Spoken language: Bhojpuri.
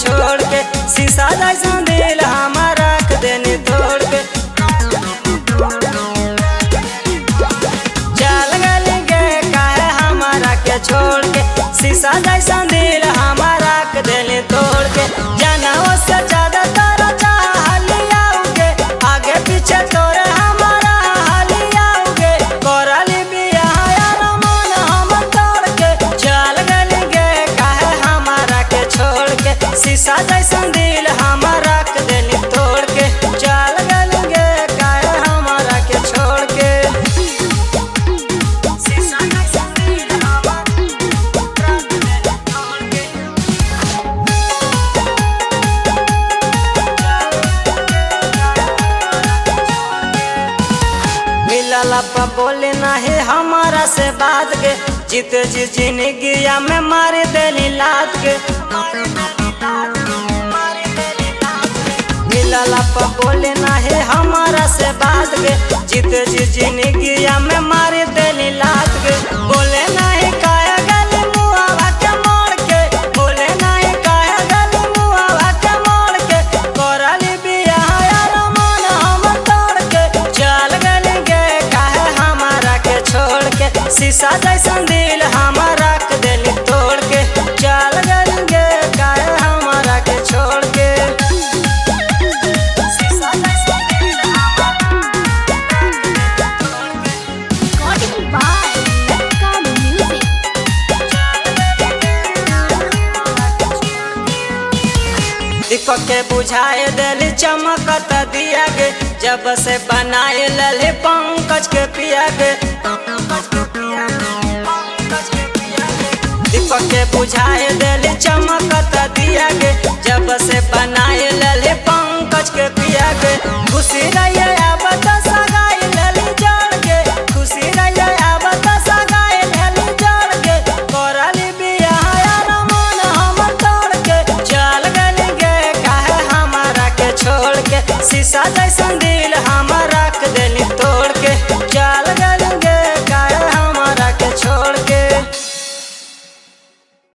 छोड़ के शीशा जैसा दिल हमारा रख देनी तोड़ के चल गली गे काहे हमारा के छोड़ के शीशा जैसा दिल हमारा रख देनी तोड़ के जाना उससे ज्यादा तारा चाह लियाओगे आगे पीछे तोरे हमारा लियाओगे कोरली बिया यार मन हम तोड़ के चल गली गे काहे हमारा के छोड़ के शीशा जैसा दिल हमारा रख देनी तोड़ के चल गली गे काहे हमारा के छोड़ के शीशा जैसा दिल हमारा रख देनी तोड़ के मिलल पा बोले नहीं हमारा से बात के जीते जी जिंदगिया में मार देनी लात के मिलल पा बोले नहीं हमारा से बात के जीते जी जिंदगिया में मार देनी लात के बोले नहीं काया गली मुआवा के मोड़ के बोले नहीं काया गली मुआवा के मोड़ के कोरली बिया यार मन हम तोड़ के चल गली गे काहे हमारा के छोड़ के शीशा जैसा दिल हमारा रख देनी तोड़ के चल गली गे काहे हमारा के छोड़ के दीपक के बुझाए दिल चमकत दिया गे जब से बनाए लले पंकज के पिया गे दीपक के बुझाए दिल चमकत दिया गे जब से बनाए लले पंकज के पिया गे खुशी रहिए अब तो सगाई लली जोड़ के खुशी रहिए अब तो सगाई लली जोड़ के कोरली बिया यार मन हम तोड़ के चल गली गे काहे हमारा के छोड़ के शीशा जैसा